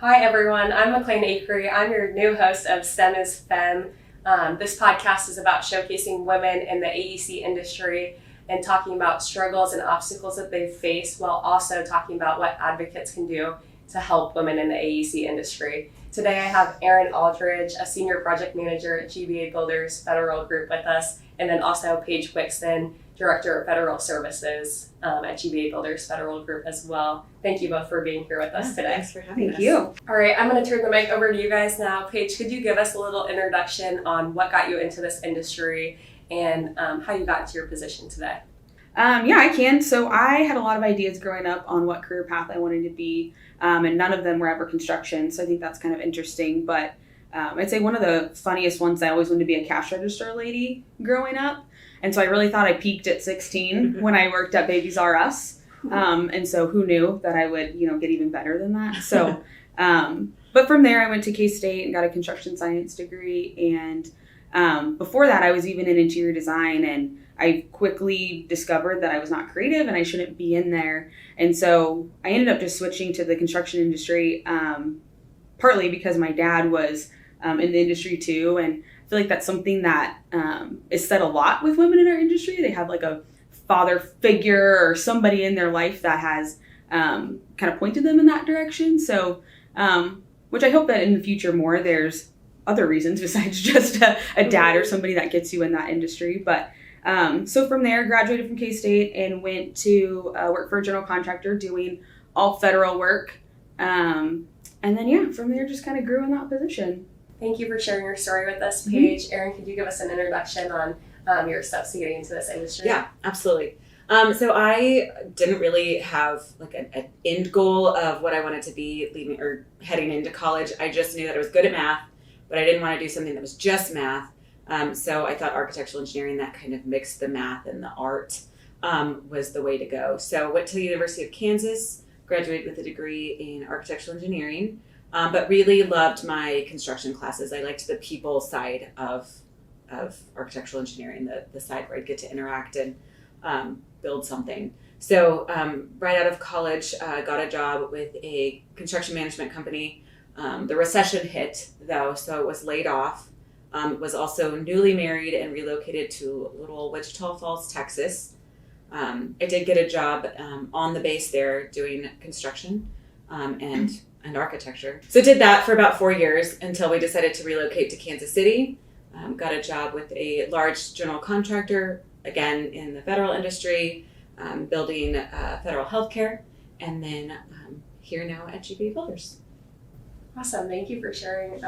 Hi everyone, I'm McClain Acri. I'm your new host of STEM is Femme. This podcast is about showcasing women in the AEC industry and talking about struggles and obstacles that they face, while also talking about what advocates can do to help women in the AEC industry. Today I have Erin Aldridge, a senior project manager at GBA Builders Federal Group with us, and then also Paige Wixson, Director of Federal Services at GBA Builders Federal Group as well. Thank you both for being here with us today. Thanks for having us. Thank you. All right, I'm going to turn the mic over to you guys now. Paige, could you give us a little introduction on what got you into this industry and how you got to your position today? Yeah, I can. So I had a lot of ideas growing up on what career path I wanted to be, and none of them were ever construction. So I think that's kind of interesting. But I'd say one of the funniest ones, I always wanted to be a cash register lady growing up. And so I really thought I peaked at 16 when I worked at Babies R Us. And so who knew that I would, get even better than that. So, but from there I went to K-State and got a construction science degree. And before that I was even in interior design, and I quickly discovered that I was not creative and I shouldn't be in there. And so I ended up just switching to the construction industry, partly because my dad was in the industry too. And I feel like that's something that is said a lot with women in our industry. They have like a father figure or somebody in their life that has kind of pointed them in that direction. So, which I hope that in the future more, there's other reasons besides just a dad or somebody that gets you in that industry. But so from there, graduated from K-State and went to work for a general contractor doing all federal work. And then, from there just kind of grew in that position. Thank you for sharing your story with us, Paige. Erin, could you give us an introduction on your steps to getting into this industry? Yeah, absolutely. So I didn't really have like an end goal of what I wanted to be leaving or heading into college. I just knew that I was good at math, but I didn't want to do something that was just math. So I thought architectural engineering, that kind of mixed the math and the art, was the way to go. So went to the University of Kansas, graduated with a degree in architectural engineering, but really loved my construction classes. I liked the people side of architectural engineering, the side where I'd get to interact and build something. So right out of college, got a job with a construction management company. The recession hit though, so it was laid off. Was also newly married and relocated to little Wichita Falls, Texas. I did get a job on the base there doing construction and architecture. So did that for about 4 years until we decided to relocate to Kansas City. Got a job with a large general contractor, again in the federal industry, building federal healthcare, and then here now at GBA Builders. Awesome. Thank you for sharing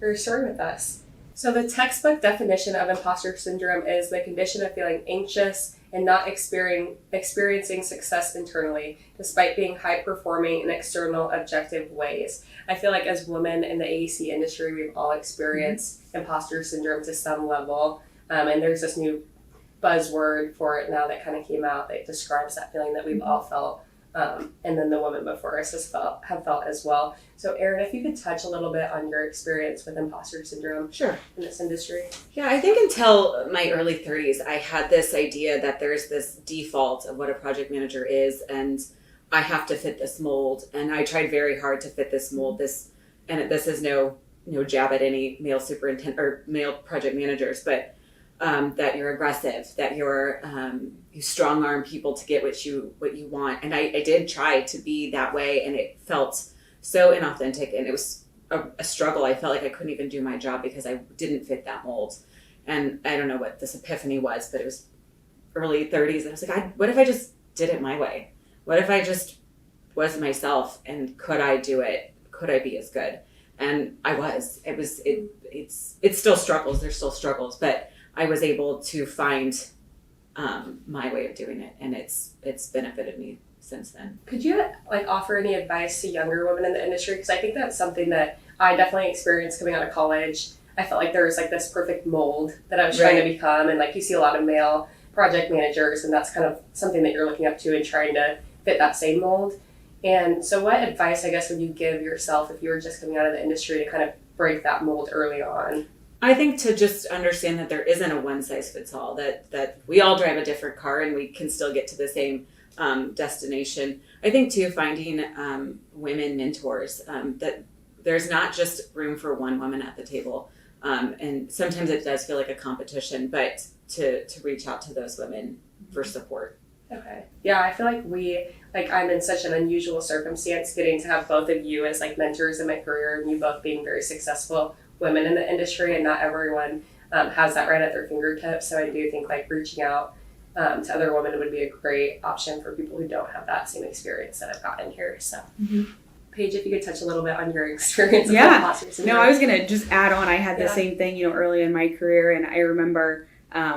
your story with us. So the textbook definition of imposter syndrome is the condition of feeling anxious and not experiencing success internally, despite being high-performing in external objective ways. I feel like as women in the AEC industry, we've all experienced imposter syndrome to some level, and there's this new buzzword for it now that kind of came out that describes that feeling that we've all felt, and then the women before us have felt as well. So Erin, if you could touch a little bit on your experience with imposter syndrome Sure. in this industry. Yeah, I think until my early 30s, I had this idea that there's this default of what a project manager is, and I have to fit this mold. And I tried very hard to fit this mold. This is no jab at any male superintendent or male project managers, but that you're aggressive, that you strong arm people to get what you want. And I did try to be that way, and it felt so inauthentic, and it was a struggle. I felt like I couldn't even do my job because I didn't fit that mold. And I don't know what this epiphany was, but it was early 30s. And I was like, what if I just did it my way? What if I just was myself, and could I do it? Could I be as good? And I was. It's still struggles. There's still struggles, but I was able to find my way of doing it, and it's benefited me since then. Could you offer any advice to younger women in the industry? Because I think that's something that I definitely experienced coming out of college. I felt like there was this perfect mold that I was trying to become, and you see a lot of male project managers, and that's kind of something that you're looking up to and trying to fit that same mold. And so what advice, I guess, would you give yourself if you were just coming out of the industry to kind of break that mold early on? I think to just understand that there isn't a one size fits all, that we all drive a different car and we can still get to the same destination. I think too, finding women mentors, that there's not just room for one woman at the table. And sometimes it does feel like a competition, but to reach out to those women for support. Okay. Yeah, I feel like I'm in such an unusual circumstance getting to have both of you as like mentors in my career, and you both being very successful women in the industry, and not everyone has that right at their fingertips. So I do think like reaching out to other women would be a great option for people who don't have that same experience that I've gotten here. So Paige, if you could touch a little bit on your experience with imposter syndrome. No, I was going to just add on. I had the same thing, early in my career, and I remember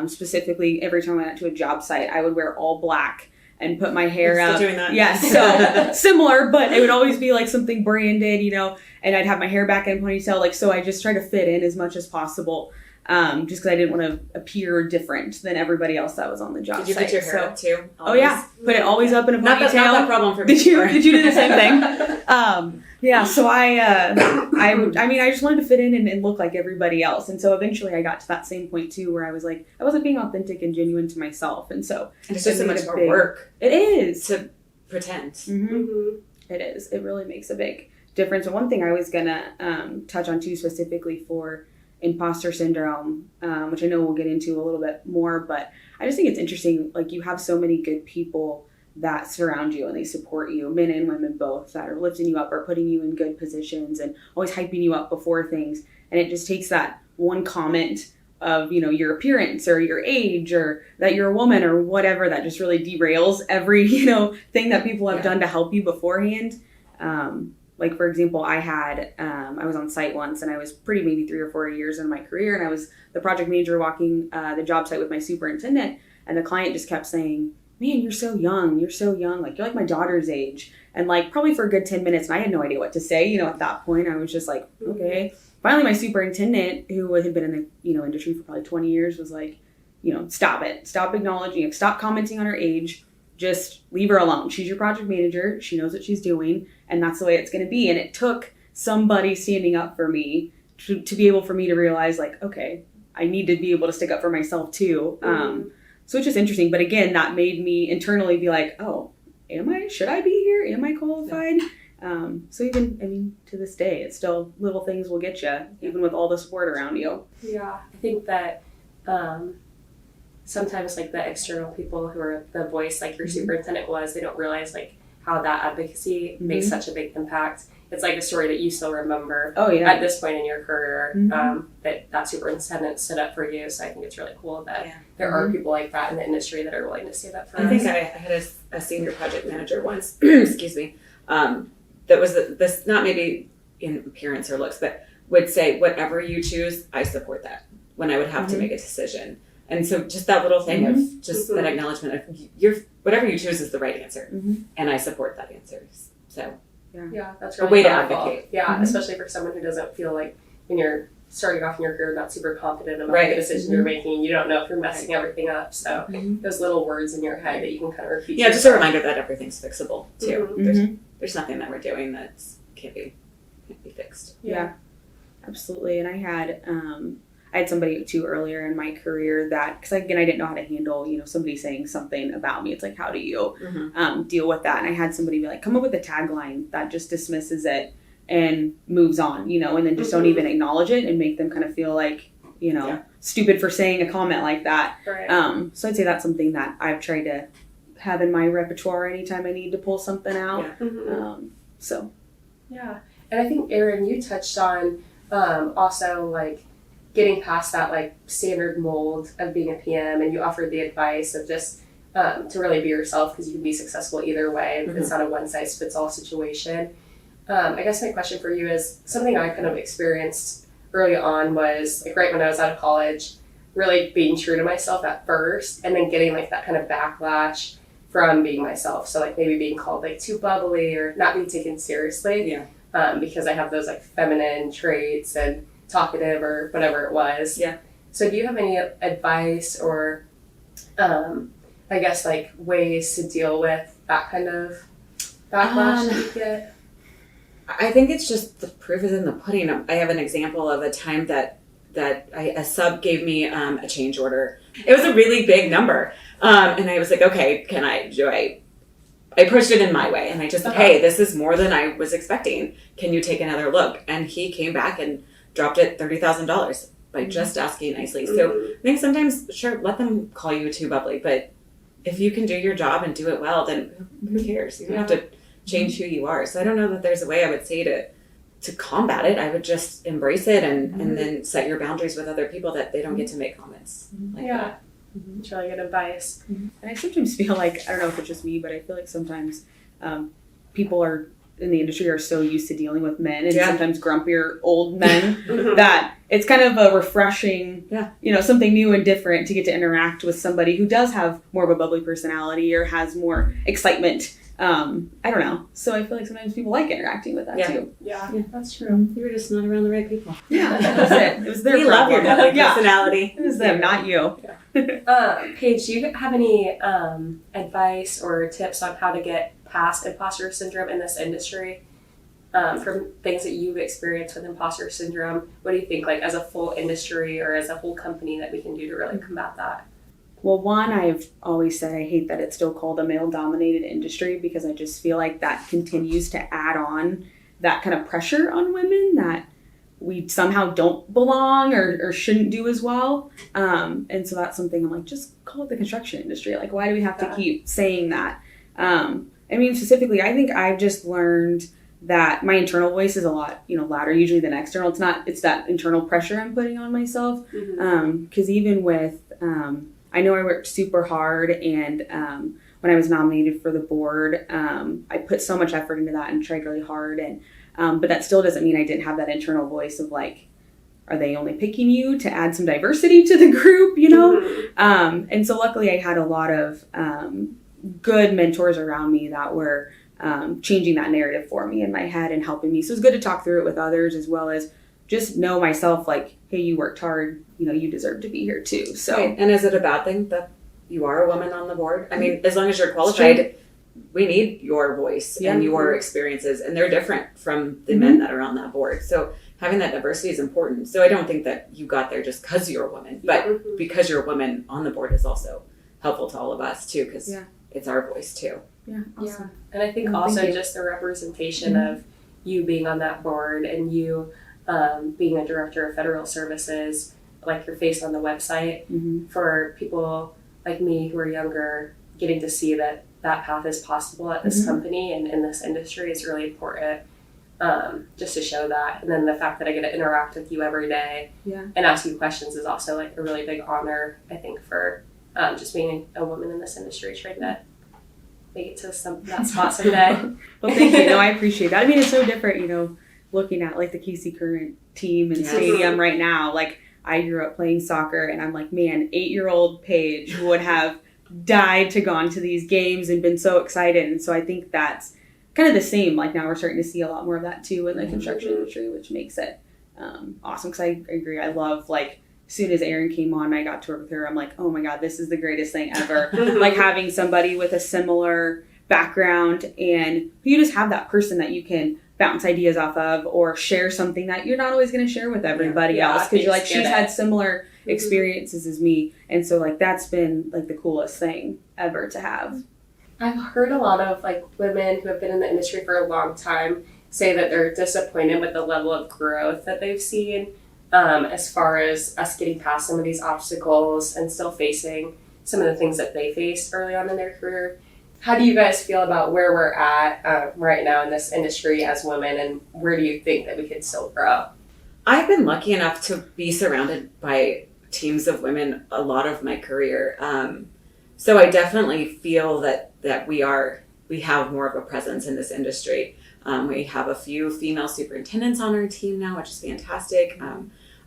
specifically every time I went to a job site, I would wear all black and put my hair up. Doing that. Yes, so similar, but it would always be like something branded, and I'd have my hair back in a ponytail, like, so I just try to fit in as much as possible, just because I didn't want to appear different than everybody else that was on the job site. Did you put your hair up too? Always? Oh yeah, put it always up in a ponytail. Not that problem for me. Did you do the same thing? Yeah, so I just wanted to fit in and look like everybody else. And so eventually I got to that same point too, where I was like, I wasn't being authentic and genuine to myself. And so it's just so much more work. It is. To pretend. It is. It really makes a big difference. And one thing I was going to touch on too, specifically for imposter syndrome, which I know we'll get into a little bit more, but I just think it's interesting. Like, you have so many good people that surround you and they support you, men and women both, that are lifting you up or putting you in good positions and always hyping you up before things. And it just takes that one comment of, your appearance or your age or that you're a woman or whatever that just really derails every, thing that people have done to help you beforehand. Like, for example, I was on site once, and I was maybe 3 or 4 years in my career, and I was the project manager walking the job site with my superintendent, and the client just kept saying, man, you're so young, like, you're like my daughter's age. And like, probably for a good 10 minutes, and I had no idea what to say, at that point. I was just like, okay. Finally, my superintendent, who had been in the, industry for probably 20 years, was like, stop it. Stop acknowledging it. Stop commenting on her age. Just leave her alone. She's your project manager. She knows what she's doing, and that's the way it's going to be. And it took somebody standing up for me to be able for me to realize, like, okay, I need to be able to stick up for myself too. So it's just interesting. But again, that made me internally be like, oh, should I be here? Am I qualified? So even, to this day, it's still little things will get you, even with all the support around you. Yeah, I think that sometimes like the external people who are the voice, like your superintendent was, they don't realize like how that advocacy makes such a big impact. It's like a story that you still remember at this point in your career, that superintendent stood up for you. So I think it's really cool that there are people like that in the industry that are willing to stand up for us. I think I had a senior project manager once, excuse me, that was this, not maybe in appearance or looks, but would say, whatever you choose, I support that, when I would have to make a decision. And so just that little thing of just that acknowledgement of whatever you choose is the right answer. And I support that answer. So yeah, that's really a way powerful. to advocate. Yeah, especially for someone who doesn't feel like, when you're starting off in your career, not super confident about the decision you're making. You don't know if you're messing everything up. So those little words in your head that you can kind of repeat. Yeah, just a reminder that everything's fixable too. There's nothing that we're doing that can't be fixed. Yeah, absolutely. And I had somebody too earlier in my career that, because again, I didn't know how to handle, somebody saying something about me. It's like, how do you deal with that? And I had somebody be like, come up with a tagline that just dismisses it and moves on, and then just don't even acknowledge it and make them kind of feel like, stupid for saying a comment like that. Right. So I'd say that's something that I've tried to have in my repertoire anytime I need to pull something out. Yeah. And I think, Erin, you touched on also like getting past that like standard mold of being a PM, and you offered the advice of just to really be yourself, because you can be successful either way, and it's not a one size fits all situation. I guess my question for you is, something I kind of experienced early on was like right when I was out of college, really being true to myself at first, and then getting like that kind of backlash from being myself. So like maybe being called like too bubbly or not being taken seriously, because I have those like feminine traits and talkative or whatever it was. Yeah. So do you have any advice or I guess like ways to deal with that kind of backlash that you get? I think it's just the proof is in the pudding. I have an example of a time that that a sub gave me a change order. It was a really big number. And I was like, okay, I pushed it in my way. And I just said, hey, this is more than I was expecting. Can you take another look? And he came back and dropped it $30,000 by just asking nicely. So I think sometimes, sure, let them call you too bubbly. But if you can do your job and do it well, then who cares? You don't have to change who you are. So I don't know that there's a way I would say to combat it. I would just embrace it and then set your boundaries with other people that they don't get to make comments like that. It's really good advice. And I sometimes feel like, I don't know if it's just me, but I feel like sometimes people are in the industry are so used to dealing with men and sometimes grumpier old men that it's kind of a refreshing, something new and different to get to interact with somebody who does have more of a bubbly personality or has more excitement. I don't know. So I feel like sometimes people like interacting with that too. Yeah, that's true. You were just not around the right people. Yeah, that was it. It was their We love your problem. personality. It was them, not you. Paige, do you have any advice or tips on how to get past imposter syndrome in this industry? From things that you've experienced with imposter syndrome, what do you think, like as a full industry or as a whole company, that we can do to really combat that? Well, one, I've always said I hate that it's still called a male-dominated industry because I just feel like that continues to add on that kind of pressure on women that we somehow don't belong or shouldn't do as well. And so that's something I'm like, just call it the construction industry. Like, why do we have to keep saying that? I mean, specifically, I think I've just learned that my internal voice is a lot, louder usually than external. It's that internal pressure I'm putting on myself. Because even with, I know I worked super hard, and when I was nominated for the board, I put so much effort into that and tried really hard. And but that still doesn't mean I didn't have that internal voice of like, are they only picking you to add some diversity to the group, And so luckily I had a lot of good mentors around me that were changing that narrative for me in my head and helping me. So it's good to talk through it with others, as well as just know myself, like, hey, you worked hard, you deserve to be here too. So, right. And is it a bad thing that you are a woman on the board? I mean, as long as you're qualified, we need your voice and your experiences, and they're different from the men that are on that board. So having that diversity is important. So I don't think that you got there just because you're a woman, but because you're a woman on the board is also helpful to all of us too, because it's our voice too. Yeah, awesome. And I think also just the representation of you being on that board and you being a director of federal services, like your face on the website, for people like me who are younger, getting to see that path is possible at this company and in this industry is really important, just to show that. And then the fact that I get to interact with you every day and ask you questions is also like a really big honor, I think, for just being a woman in this industry, trying to make it to that spot someday. Well, thank you. No, I appreciate that. I mean, it's so different, looking at like the KC Current team and stadium right now. Like, I grew up playing soccer, and I'm like, man, 8-year-old Paige would have died to gone to these games and been so excited. And so I think that's kind of the same. Like, now we're starting to see a lot more of that too in the construction industry, which makes it awesome. Because I agree. I love, like, as soon as Erin came on, I got to work with her. I'm like, oh my God, this is the greatest thing ever. Like, having somebody with a similar background, and you just have that person that you can bounce ideas off of or share something that you're not always going to share with everybody else, because you're like, she's had similar experiences as me. And so, like, that's been like the coolest thing ever to have. I've heard a lot of like women who have been in the industry for a long time say that they're disappointed with the level of growth that they've seen, as far as us getting past some of these obstacles and still facing some of the things that they faced early on in their career. How do you guys feel about where we're at right now in this industry as women, and where do you think that we could still grow? I've been lucky enough to be surrounded by teams of women a lot of my career. So I definitely feel that we have more of a presence in this industry. We have a few female superintendents on our team now, which is fantastic.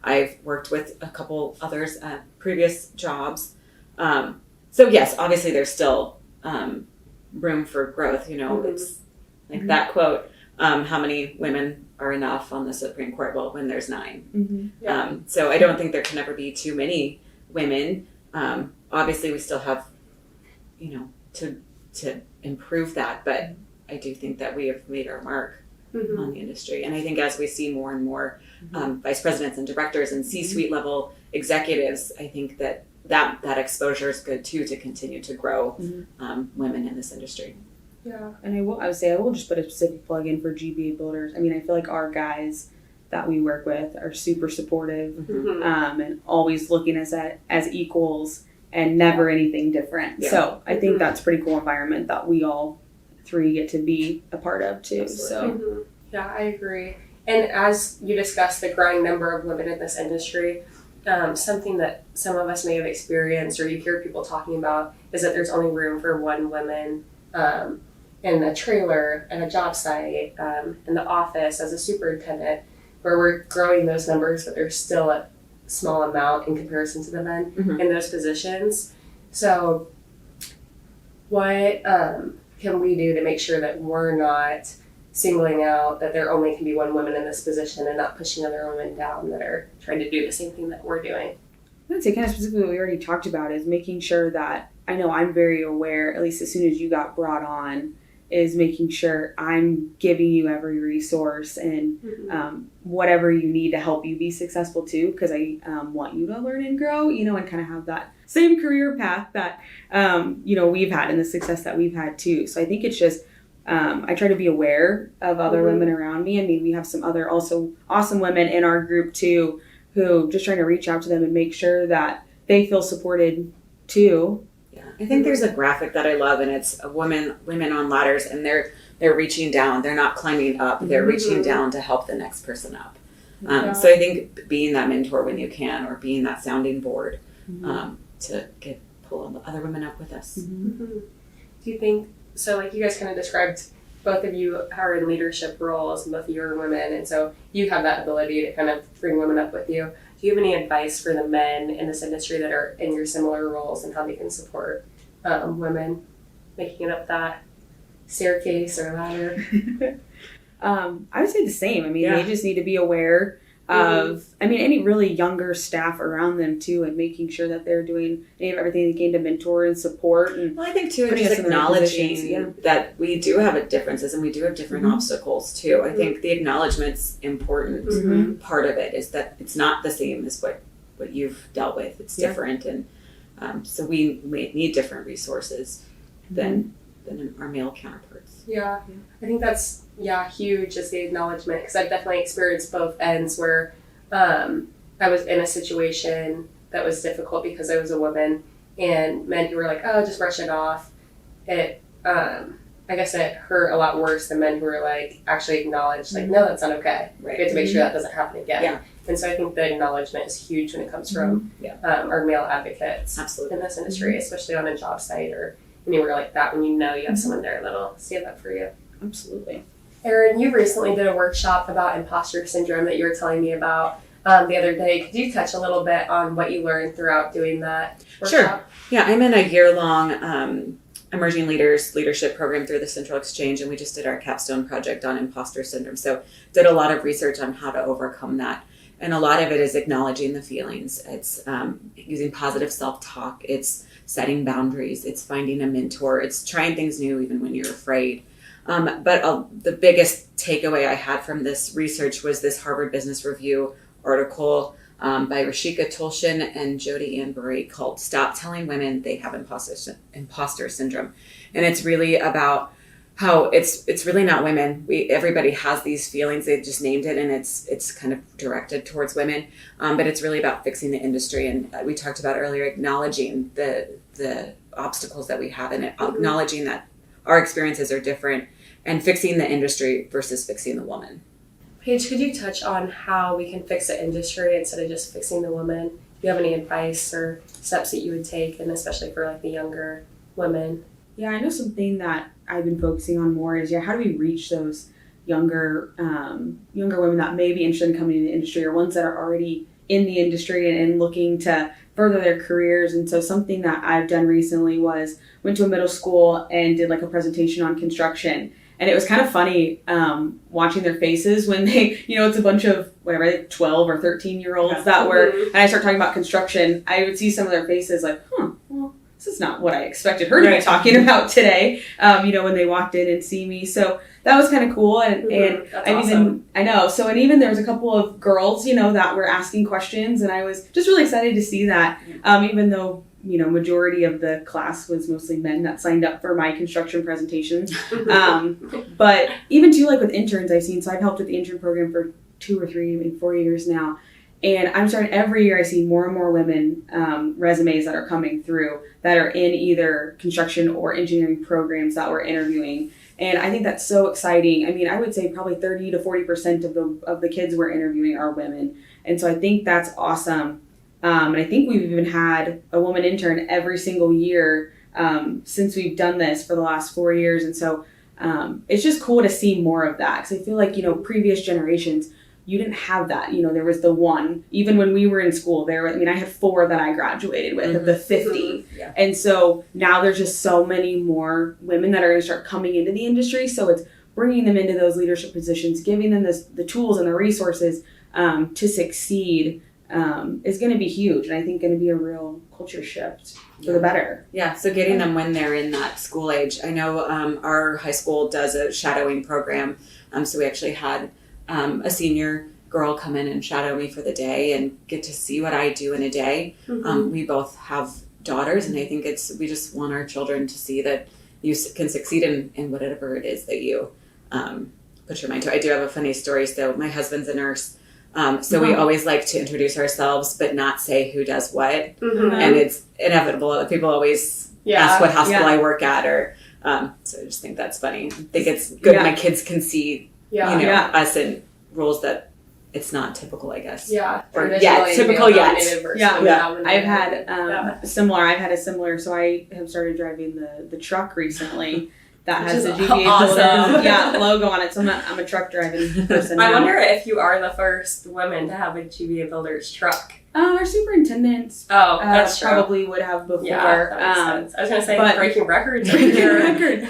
I've worked with a couple others at previous jobs. So yes, obviously there's still room for growth. It's like that quote, how many women are enough on the Supreme Court? Well, when there's 9. So I don't think there can ever be too many women. Obviously we still have, to improve that, but I do think that we have made our mark on the industry. And I think as we see more and more vice presidents and directors and C-suite level executives, I think that exposure is good too, to continue to grow women in this industry. Yeah, and I would say I will just put a specific plug in for GBA builders. I mean, I feel like our guys that we work with are super supportive and always looking at us as equals and never anything different. Yeah. So I think that's a pretty cool environment that we all three get to be a part of too. Absolutely. So yeah, I agree. And as you discussed the growing number of women in this industry, something that some of us may have experienced or you hear people talking about is that there's only room for one woman in a trailer, at a job site, in the office, as a superintendent, where we're growing those numbers, but there's still a small amount in comparison to the men in those positions. So what can we do to make sure that we're not singling out that there only can be one woman in this position and not pushing other women down that are trying to do the same thing that we're doing? I would say kind of specifically what we already talked about is making sure that, I know I'm very aware, at least as soon as you got brought on, is making sure I'm giving you every resource and whatever you need to help you be successful too, because I want you to learn and grow, and kind of have that same career path that, we've had and the success that we've had too. So I think it's just, I try to be aware of other women around me. I mean, we have some other also awesome women in our group too, who just trying to reach out to them and make sure that they feel supported too. Yeah, I think there's a graphic that I love, and it's women on ladders, and they're reaching down. They're not climbing up. They're reaching down to help the next person up. So I think being that mentor when you can, or being that sounding board to pull the other women up with us. Do you think, so like you guys kind of described, both of you are in leadership roles, and both of you are women, and so you have that ability to kind of bring women up with you. Do you have any advice for the men in this industry that are in your similar roles and how they can support women making it up that staircase or ladder? I would say the same. I mean, they just need to be aware of, any really younger staff around them too, and making sure that they're doing everything they can to mentor and support. And I think too, just acknowledging that we do have differences and we do have different obstacles too. I think the acknowledgement's important. Part of it is that it's not the same as what you've dealt with. It's different, and so we need different resources than our male counterparts. Yeah, I think that's huge, is the acknowledgement, because I've definitely experienced both ends where I was in a situation that was difficult because I was a woman, and men who were like, oh, just brush it off. It I guess it hurt a lot worse than men who were like actually acknowledged, like, no, that's not okay. Right. We have to make sure that doesn't happen again. Yeah. And so I think the acknowledgement is huge when it comes from our male advocates in this industry, especially on a job site or anywhere like that, when you have someone there that'll stand up for you. Absolutely. Erin, you recently did a workshop about imposter syndrome that you were telling me about the other day. Could you touch a little bit on what you learned throughout doing that workshop? Sure. Yeah, I'm in a year-long emerging leadership program through the Central Exchange, and we just did our capstone project on imposter syndrome. So did a lot of research on how to overcome that. And a lot of it is acknowledging the feelings. It's using positive self-talk. It's setting boundaries. It's finding a mentor. It's trying things new even when you're afraid. But the biggest takeaway I had from this research was this Harvard Business Review article by Rashika Tolshin and Jodi Ann Burry called "Stop Telling Women They Have Imposter Syndrome." And it's really about how it's really not women. Everybody has these feelings. They just named it, and it's kind of directed towards women. But it's really about fixing the industry. And we talked about earlier, acknowledging the obstacles that we have in it, acknowledging that our experiences are different, and fixing the industry versus fixing the woman. Paige, could you touch on how we can fix the industry instead of just fixing the woman? Do you have any advice or steps that you would take, and especially for like the younger women? Yeah, I know something that I've been focusing on more is how do we reach those younger women that may be interested in coming into the industry, or ones that are already in the industry and looking to further their careers. And so something that I've done recently was went to a middle school and did like a presentation on construction. And it was kind of funny watching their faces when they, it's a bunch of 12 or 13-year-olds that were, and I start talking about construction, I would see some of their faces like, well, this is not what I expected her to be talking about today, when they walked in and see me. So that was kind of cool. And That's awesome. I know. So, and even there was a couple of girls, that were asking questions, and I was just really excited to see that, even though, majority of the class was mostly men that signed up for my construction presentations. But even too, like with interns I've seen, so I've helped with the intern program for 2 or 3, maybe 4 years now. And I'm starting every year I see more and more women resumes that are coming through that are in either construction or engineering programs that we're interviewing. And I think that's so exciting. I mean, I would say probably 30 to 40% of the kids we're interviewing are women. And so I think that's awesome. And I think we've even had a woman intern every single year since we've done this for the last 4 years. And so it's just cool to see more of that. Because I feel like, previous generations, you didn't have that. There was the one, even when we were in school, I had 4 that I graduated with of the 50. Yeah. And so now there's just so many more women that are going to start coming into the industry. So it's bringing them into those leadership positions, giving them the tools and the resources to succeed is going to be huge. And I think going to be a real culture shift for the better. Yeah, so getting them when they're in that school age. I know our high school does a shadowing program. So we actually had a senior girl come in and shadow me for the day and get to see what I do in a day. We both have daughters, and I think we just want our children to see that you can succeed in whatever it is that you put your mind to. I do have a funny story. So my husband's a nurse. So we always like to introduce ourselves, but not say who does what. And it's inevitable that people always ask what hospital I work at, or so I just think that's funny. I think it's good my kids can see us in roles that it's not typical, I guess. Yeah. Or typical yet. I've had a similar, so I have started driving the truck recently that has the GBA logo on it. So I'm a truck driving person now. I wonder if you are the first woman to have a GBA builder's truck. Our superintendents that's true. Probably would have before. Yeah, that makes sense. I was going to say breaking records.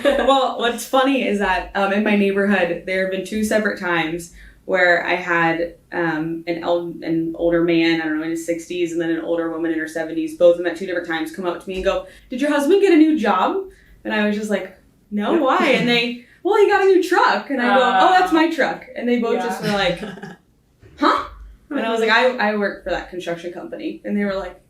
Well, what's funny is that in my neighborhood, there have been 2 separate times where I had an older man, I don't know, in his 60s, and then an older woman in her 70s, both of them at 2 different times come up to me and go, "Did your husband get a new job?" And I was just like, "No, why?" And they, "Well, he got a new truck." And I go, "Oh, that's my truck." And they both just were like, "Huh?" And I was like, I work for that construction company. And they were like,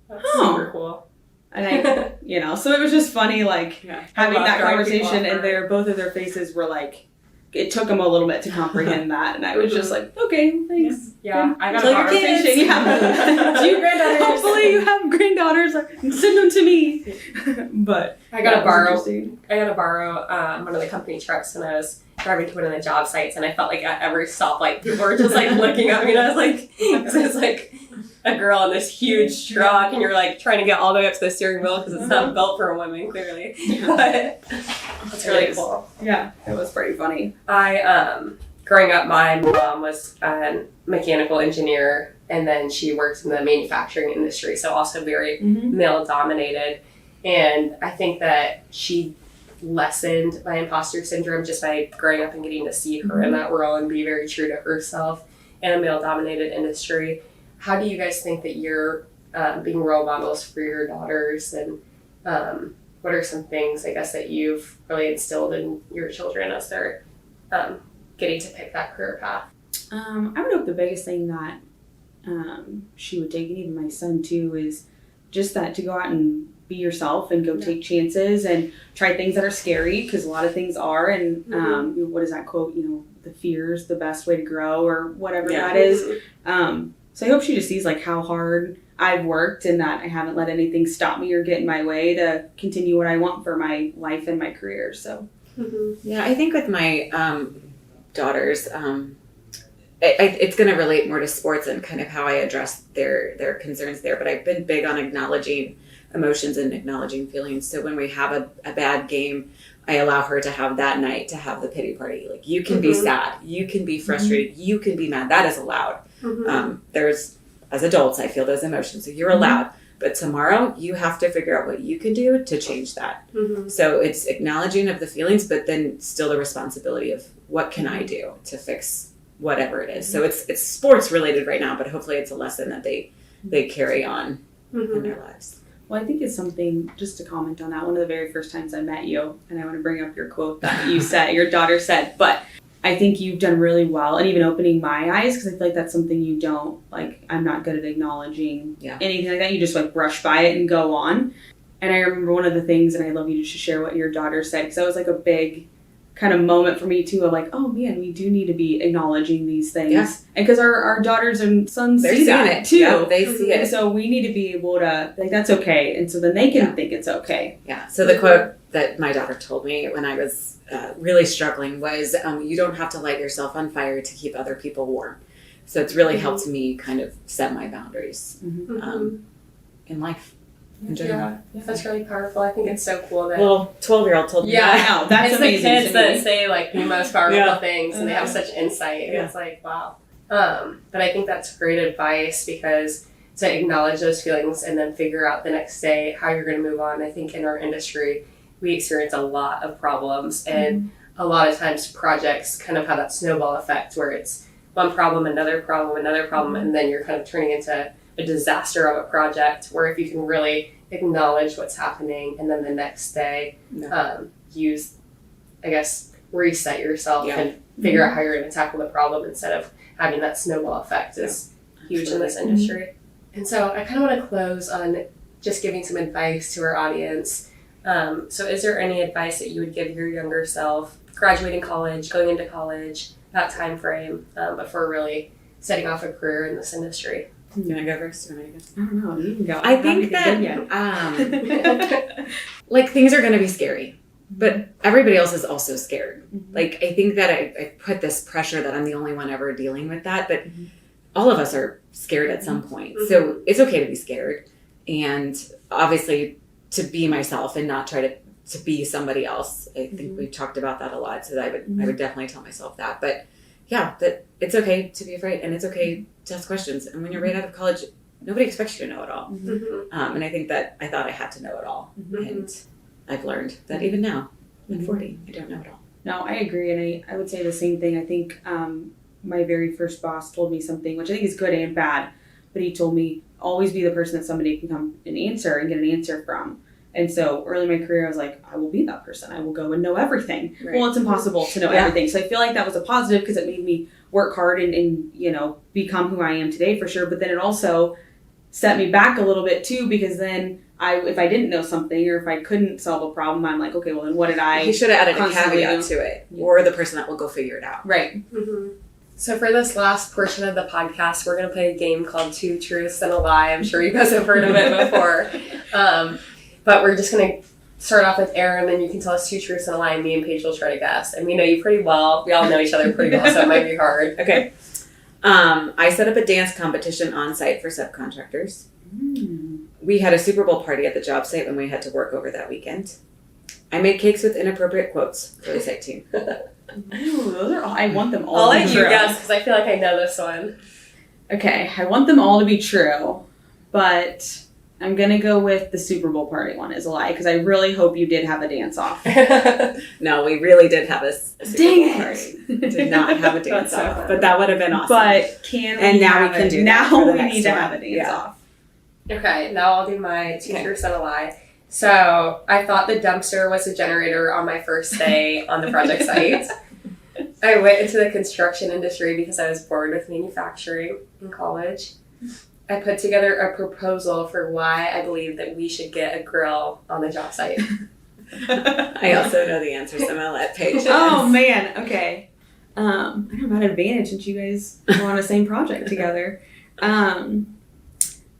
"That's super cool." And I, so it was just funny, having that conversation, and both of their faces were like, it took them a little bit to comprehend that. And I was just like, okay, thanks. Yeah, I got a conversation. Do you granddaughters? Hopefully you have granddaughters. Send them to me. But I got to borrow one of the company trucks when I was driving to one of the job sites, and I felt like at every stoplight people were just looking at me, and I was like, because it's a girl in this huge truck, and you're trying to get all the way up to the steering wheel because it's not built for a woman, clearly. But it's really cool. Yeah, it was pretty funny. Growing up, my mom was a mechanical engineer, and then she worked in the manufacturing industry, so also very male-dominated. And I think that she lessened my imposter syndrome just by growing up and getting to see her in that role and be very true to herself in a male-dominated industry. How do you guys think that you're being role models for your daughters, and what are some things, I guess, that you've really instilled in your children as they're getting to pick that career path? I would hope the biggest thing that she would take, and even my son too, is just that to go out and be yourself and go take chances and try things that are scary, because a lot of things are. And what is that quote? The fear's the best way to grow, or whatever that is. So I hope she just sees how hard I've worked, and that I haven't let anything stop me or get in my way to continue what I want for my life and my career. So yeah, I think with my daughters, it's going to relate more to sports and kind of how I address their concerns there. But I've been big on acknowledging emotions and acknowledging feelings. So when we have a bad game, I allow her to have that night, to have the pity party. You can be sad, you can be frustrated, you can be mad. That is allowed. As adults, I feel those emotions, so you're allowed. But tomorrow, you have to figure out what you can do to change that. So it's acknowledging of the feelings, but then still the responsibility of what can I do to fix whatever it is. So it's sports related right now, but hopefully it's a lesson that they carry on in their lives. Well, I think it's something, just to comment on that, one of the very first times I met you, and I want to bring up your quote that you said, your daughter said, but I think you've done really well, and even opening my eyes, because I feel like that's something you don't, like, I'm not good at acknowledging anything like that. You just, like, brush by it and go on. And I remember one of the things, and I love you to share what your daughter said, because that was, like, a big kind of moment for me too of like, oh man, we do need to be acknowledging these things. Yeah. And because our daughters and sons see that too. Yeah, they see it. And so we need to be able to, like, that's okay. And so then they can think it's okay. Yeah. So the quote that my daughter told me when I was really struggling was, you don't have to light yourself on fire to keep other people warm. So it's really helped me kind of set my boundaries in life. Yeah, that's really powerful. I think it's so cool that little 12-year-old told me that. Yeah, I know. That's it's amazing. the kids that say like the most powerful things, and they have Yeah. such insight. And it's like, wow. But I think that's great advice, because to acknowledge those feelings and then figure out the next day how you're going to move on. I think in our industry, we experience a lot of problems, and a lot of times projects kind of have that snowball effect where it's one problem, another problem, and then you're kind of turning into a disaster of a project, where if you can really acknowledge what's happening and then the next day reset yourself and figure out how you're going to tackle the problem instead of having that snowball effect is huge in this industry. And so I kind of want to close on just giving some advice to our audience. So is there any advice that you would give your younger self, graduating college, going into college, that time frame, before really setting off a career in this industry? You want to go first? Or I don't know. You can go. I think that like, things are going to be scary, but everybody else is also scared. Like, I think that I put this pressure that I'm the only one ever dealing with that, but all of us are scared at some point. So it's okay to be scared, and obviously to be myself and not try to be somebody else. I think we've talked about that a lot, so that I would definitely tell myself that. But yeah, that it's okay to be afraid, and it's okay to ask questions. And when you're right out of college, nobody expects you to know it all. And I think that I thought I had to know it all. And I've learned that even now, at 40, I don't know it all. No, I agree. And I would say the same thing. I think my very first boss told me something, which I think is good and bad, but he told me, always be the person that somebody can come and answer and get an answer from. And so early in my career, I was like, I will be that person. I will go and know everything. Right. Well, it's impossible to know everything. So I feel like that was a positive, because it made me work hard and become who I am today for sure. But then it also set me back a little bit too, because then if I didn't know something, or if I couldn't solve a problem, I'm like, okay, well then what did I? You should have added a caveat to it, or the person that will go figure it out. Right. So for this last portion of the podcast, we're going to play a game called Two Truths and a Lie. I'm sure you guys have heard of it before. But we're just going to start off with Erin, and you can tell us two truths and a lie, and me and Paige will try to guess. And we know you pretty well. We all know each other pretty well, so it might be hard. Okay. I set up a dance competition on site for subcontractors. We had a Super Bowl party at the job site when we had to work over that weekend. I made cakes with inappropriate quotes for the site team. Ooh, those are all, I want them all I'll to be let true. you guess, because I feel like I know this one. Okay, I want them all to be true, but I'm going to go with the Super Bowl party one as a lie, because I really hope you did have a dance-off. No, we really did have a Super Bowl Dang party. it! Did not have a dance-off, but that would have been awesome. But now we can do that. Now we need to have a dance-off. Okay, now I'll do my two truths and a lie. So I thought the dumpster was a generator on my first day on the project site. I went into the construction industry because I was bored with manufacturing in college. I put together a proposal for why I believe that we should get a grill on the job site. I also know the answer, so I'm going to let Paige Oh, man. Okay. I don't have an advantage since you guys were on the same project together.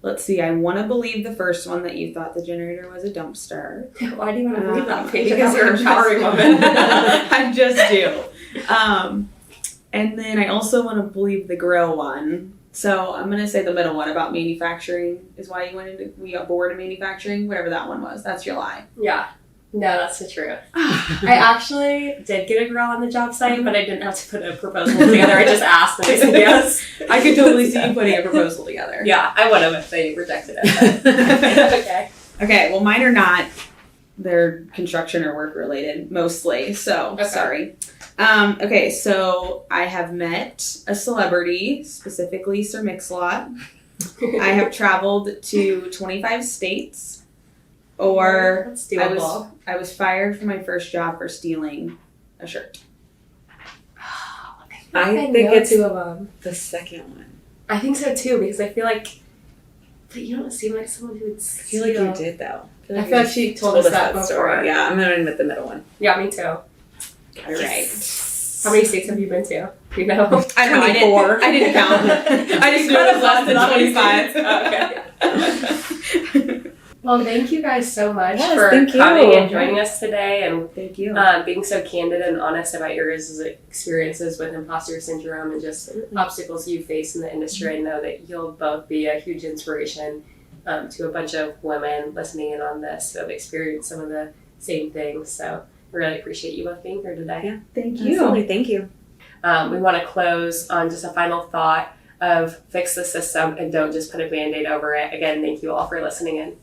Let's see. I want to believe the first one, that you thought the generator was a dumpster. Why do you want to believe that, Paige? Because you're an empowering woman. I just do. And then I also want to believe the grill one. So I'm going to say the middle one about manufacturing is why we got bored of manufacturing, whatever that one was. That's your lie. Yeah. No, that's the truth. I actually did get a grill on the job site, but I didn't have to put a proposal together. I just asked and they said yes. I could totally see you putting a proposal together. Yeah, I would have if they rejected it. Okay. Okay, well, mine are not. They're construction or work related mostly, so sorry. Okay, so I have met a celebrity, specifically Sir Mix-a-Lot. I have traveled to 25 states. or That's doable. I was fired from my first job for stealing a shirt. I think know it's two of them. the second one. I think so too, because I feel like, but you don't seem like someone who would I steal. feel like you did though. I feel like she told us that before. story. Yeah, I'm gonna admit the middle one. Yeah, me too. All right. How many states have you been to? Do you know? I know. 24. I didn't count. I just It was less than 25. Okay. Well, thank you guys so much Yes, for thank you. coming and joining us today and Thank you. being so candid and honest about your guys' experiences with imposter syndrome and just obstacles you face in the industry. I know that you'll both be a huge inspiration to a bunch of women listening in on this who have experienced some of the same things. So I really appreciate you both being here today. Yeah. Thank you. Absolutely. Thank you. We want to close on just a final thought of fix the system and don't just put a Band-Aid over it. Again, thank you all for listening in.